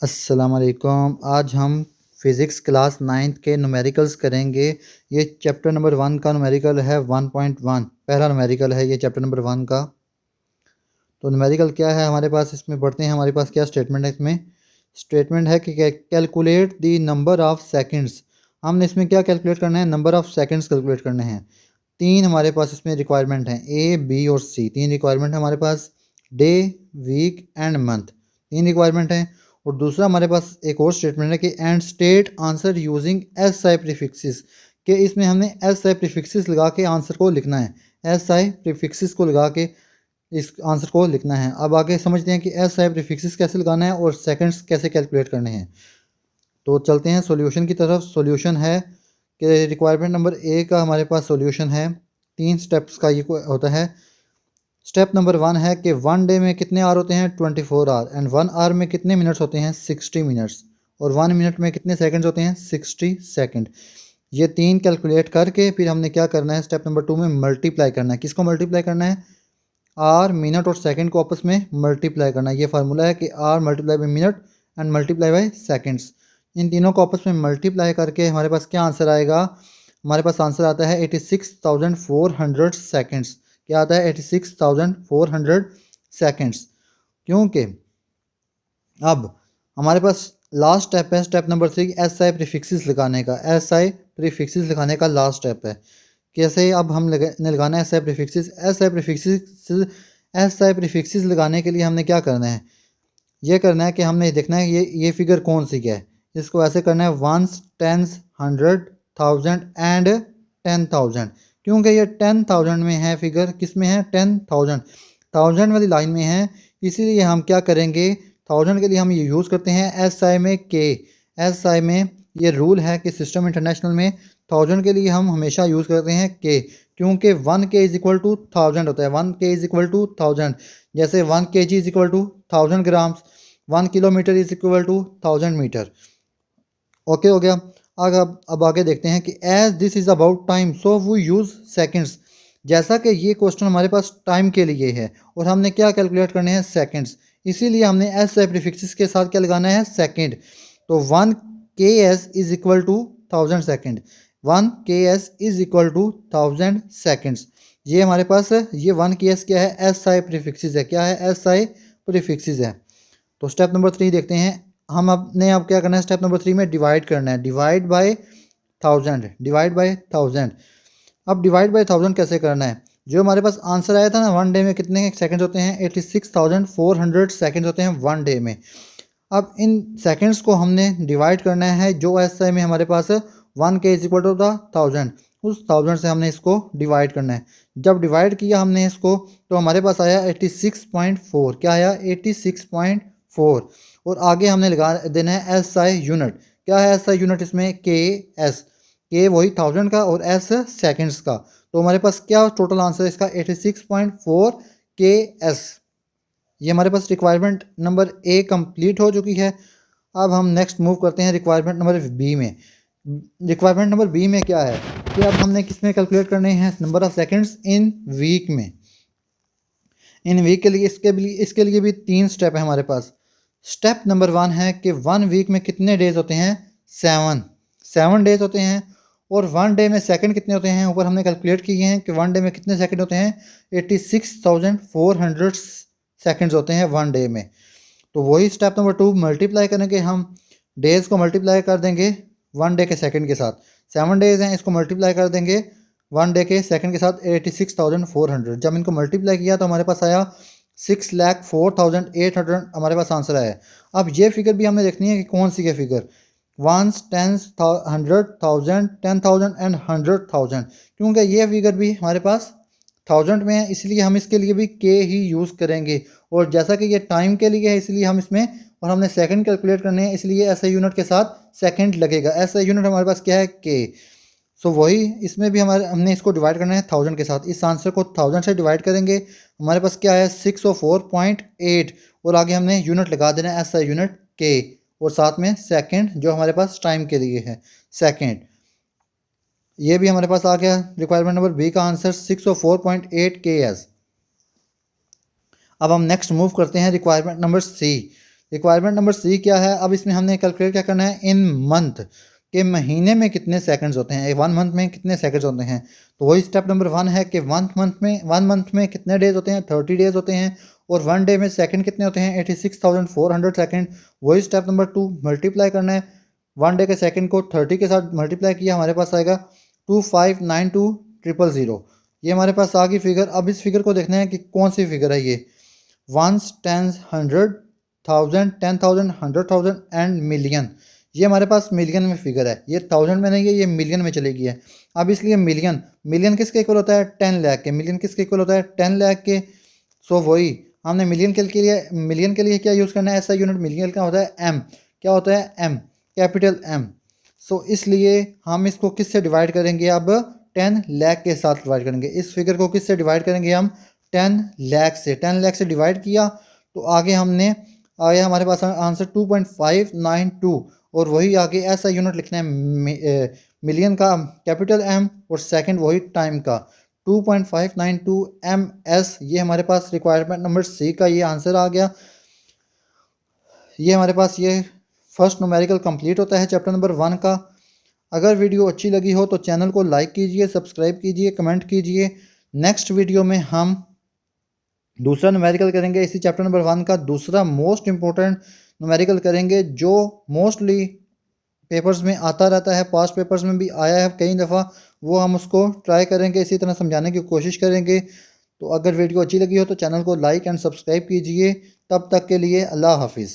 अस्सलाम वालेकुम। आज हम फ़िज़िक्स क्लास 9th के न्यूमेरिकल्स करेंगे। ये चैप्टर नंबर 1 का न्यूमेरिकल है 1.1, पहला न्यूमेरिकल है ये चैप्टर नंबर 1 का। तो न्यूमेरिकल क्या है हमारे पास, इसमें पढ़ते हैं हमारे पास क्या स्टेटमेंट है। इसमें स्टेटमेंट है कि calculate the number of seconds. हमने इसमें क्या कैलकुलेट करना है, नंबर ऑफ़ सेकंड्स कैलकुलेट करने हैं। 3 हमारे पास इसमें रिक्वायरमेंट हैं, ए, बी और सी। 3 रिक्वायरमेंट है हमारे पास, day, week and month, 3 requirement हैं। और दूसरा हमारे पास एक और स्टेटमेंट है कि and state answer using S I prefixes, कि इसमें हमने एस आई प्रीफिक्सेस लगा के आंसर को लिखना है। एस आई प्रीफिक्सेस को लगा के इस आंसर को लिखना है। अब आगे समझते हैं कि एस आई प्रीफिक्सेस कैसे लगाना है और सेकंड्स कैसे कैलकुलेट करने हैं। तो चलते हैं सॉल्यूशन की तरफ। सॉल्यूशन है कि रिक्वायरमेंट नंबर ए का हमारे पास सॉल्यूशन है, 3 स्टेप्स का ये होता है। स्टेप नंबर 1 है कि 1 डे में कितने आवर होते हैं, 24 आवर, एंड 1 आवर में कितने मिनट्स होते हैं, 60 मिनट्स, और 1 मिनट में कितने सेकंड्स होते हैं, 60 सेकंड। ये 3 कैलकुलेट करके फिर हमने क्या करना है, स्टेप नंबर 2 में मल्टीप्लाई करना है। किसको मल्टीप्लाई करना है, आर, मिनट और सेकंड को आपस में मल्टीप्लाई करना है। ये फार्मूला है कि R multiply by minute and multiply by seconds. इन तीनों को आपस में मल्टीप्लाई करके हमारे पास क्या आंसर आएगा, हमारे पास आंसर आता है 86,400 सेकंड्स। क्या आता है, 86,400 सेकंड्स। क्योंकि अब हमारे पास लास्ट स्टेप है, step number 3, S I prefixes लगाने का। एस आई प्रीफिक्सेस लगाने का लास्ट स्टेप है। कैसे, अब हम लगाना है S I prefixes. S I prefixes लगाने के लिए हमने क्या करना है, ये करना है कि हमने देखना है ये फिगर कौन सी क्या है। इसको ऐसे करना है, वंस, टेंस, 100, 1000 एंड 10,000। क्योंकि ये 10,000 में है फिगर, किस में है, 10,000, 1000 वाली लाइन में है। इसीलिए हम क्या करेंगे, 1000 के लिए हम ये यूज़ करते हैं एस आई में के। एस आई में ये रूल है कि सिस्टम इंटरनेशनल में 1000 के लिए हम हमेशा यूज़ करते हैं के, क्योंकि 1 के इज़ इक्वल टू 1000 होता है। 1 के इज़ इक्वल टू 1000, जैसे 1 kg is equal to 1000 grams, 1 kilometre is equal to 1000 metre. Okay हो गया। अब आगे देखते हैं कि as this is about time so we use seconds. जैसा कि ये क्वेश्चन हमारे पास टाइम के लिए है और हमने क्या कैलकुलेट करने हैं, सेकंड्स, इसीलिए हमने एस से प्रीफिक्सेस के साथ क्या लगाना है, सेकंड। तो 1 kS is equal to 1000 second, 1 kS is equal to 1000 seconds. ये हमारे पास ये 1 kS क्या है, एस आई प्रीफिक्सेस है। क्या है, एस आई प्रीफिक्सेस है। तो स्टेप नंबर 3 देखते हैं। हम अपने अब क्या करना है, स्टेप नंबर 3 में डिवाइड करना है, डिवाइड बाय 1000, डिवाइड बाय 1000। अब डिवाइड बाय 1000 कैसे करना है, जो हमारे पास आंसर आया था ना, 1 डे में कितने सेकंड्स होते हैं, 86,400 सेकंड्स होते हैं 1 डे में। अब इन सेकंड्स को हमने डिवाइड करना है, जो एस आई में हमारे पास 1 के इज इक्वल टू था 1000, उस 1000 से हमने इसको डिवाइड करना है। जब डिवाइड किया हमने इसको, तो हमारे पास आया 86.4। क्या आया, 86.4। और आगे हमने लगा देना है एस आई यूनिट। क्या है एस आई यूनिट, इसमें के एस, के वही 1000 का और एस सेकंड्स का। तो हमारे पास क्या टोटल आंसर है इसका, 86.4 के एस। ये हमारे पास रिक्वायरमेंट नंबर ए कंप्लीट हो चुकी है। अब हम नेक्स्ट मूव करते हैं रिक्वायरमेंट नंबर बी में। रिक्वायरमेंट नंबर बी में क्या है कि अब हमने किस में कैलकुलेट करने हैं, number of seconds in week में। इन वीक के लिए इसके लिए भी 3 स्टेप है हमारे पास। स्टेप नंबर 1 है कि 1 वीक में कितने डेज होते हैं, 7 डेज होते हैं। और 1 डे में सेकंड कितने होते हैं, ऊपर हमने कैलकुलेट किए हैं कि 1 डे में कितने सेकंड होते हैं, 86,400 सेकंड्स होते हैं 1 डे में। तो वही स्टेप नंबर 2 मल्टीप्लाई करेंगे हम, डेज़ को मल्टीप्लाई कर देंगे 1 डे के सेकंड के साथ। 7 डेज़ हैं, इसको मल्टीप्लाई कर देंगे 1 डे के सेकंड के साथ, 86,400। जब इनको मल्टीप्लाई किया तो हमारे पास आया 6,04,800, हमारे पास आंसर आया। अब ये फिगर भी हमने देखनी है कि कौन सी है फिगर, 1, 10, 100, 1000, 10,000 एंड 100,000। क्योंकि ये फिगर भी हमारे पास 1000 में है, इसलिए हम इसके लिए भी के ही यूज़ करेंगे। और जैसा कि ये टाइम के लिए है इसलिए हम इसमें, और हमने सेकंड कैलकुलेट करने हैं इसलिए एसआई यूनिट के साथ सेकंड लगेगा। एसआई यूनिट हमारे पास क्या है, के। सो वही इसमें भी हमने इसको डिवाइड करना है 1000 के साथ। इस आंसर को 1000 से डिवाइड करेंगे, हमारे पास क्या है, 604.8। और आगे हमने यूनिट लगा देना है एसआई यूनिट के, और साथ में सेकंड जो हमारे पास टाइम के लिए है, सेकंड। ये भी हमारे पास आ गया रिक्वायरमेंट नंबर बी का आंसर, 604.8 के एस। अब हम नेक्स्ट मूव करते हैं requirement number C. Requirement number C क्या है, अब इसमें हमने कैलकुलेट क्या करना है, इन मंथ के महीने में कितने सेकंड्स होते हैं, 1 मंथ में कितने सेकंड्स होते हैं। तो वही स्टेप नंबर 1 है कि 1 मंथ में कितने डेज होते हैं, 30 डेज होते हैं, और 1 डे में सेकंड कितने होते हैं, 86,400 सेकंड। वही स्टेप नंबर 2, मल्टीप्लाई करना है 1 डे के सेकंड को 30 के साथ मल्टीप्लाई किया, हमारे पास आएगा 2592,000। ये हमारे पास आ गई फिगर। अब इस फिगर को देखना है कि कौन सी फिगर है ये, वंस, टेंस, 100,000, 10,000, 100,000 एंड मिलियन। ये हमारे पास मिलियन में फिगर है, ये थाउजेंड में नहीं है, ये मिलियन में चली गई है। अब इसलिए मिलियन, मिलियन किसके इक्वल होता है, 10 लाख के। मिलियन किसके इक्वल होता है, 10 लाख के। सो वही हमने मिलियन के लिए क्या यूज़ करना है, ऐसा यूनिट मिलियन का होता है एम। क्या होता है, एम, कैपिटल एम। सो इसलिए हम इसको किससे डिवाइड करेंगे, अब 10 लाख के साथ डिवाइड करेंगे। इस फिगर को किससे डिवाइड करेंगे हम, 10 लाख से। 10 लाख से डिवाइड किया तो आगे हमने आया हमारे पास आंसर 2.592, और वही आगे ऐसा यूनिट लिखना है मिलियन का कैपिटल एम, और सेकंड वही टाइम का 2.592 ms। ये हमारे पास रिक्वायरमेंट नंबर सी का ये आंसर आ गया। ये हमारे पास ये फर्स्ट न्यूमेरिकल कंप्लीट होता है चैप्टर नंबर 1 का। अगर वीडियो अच्छी लगी हो तो चैनल को लाइक कीजिए, सब्सक्राइब कीजिए, कमेंट कीजिए। नेक्स्ट वीडियो में हम दूसरा न्यूमेरिकल करेंगे, इसी चैप्टर नंबर 1 का दूसरा मोस्ट इंपॉर्टेंट न्यूमेरिकल करेंगे, जो मोस्टली पेपर्स में आता रहता है, पास्ट पेपर्स में भी आया है कई दफ़ा। वो हम उसको ट्राई करेंगे, इसी तरह समझाने की कोशिश करेंगे। तो अगर वीडियो अच्छी लगी हो तो चैनल को लाइक एंड सब्सक्राइब कीजिए। तब तक के लिए अल्लाह हाफिज़।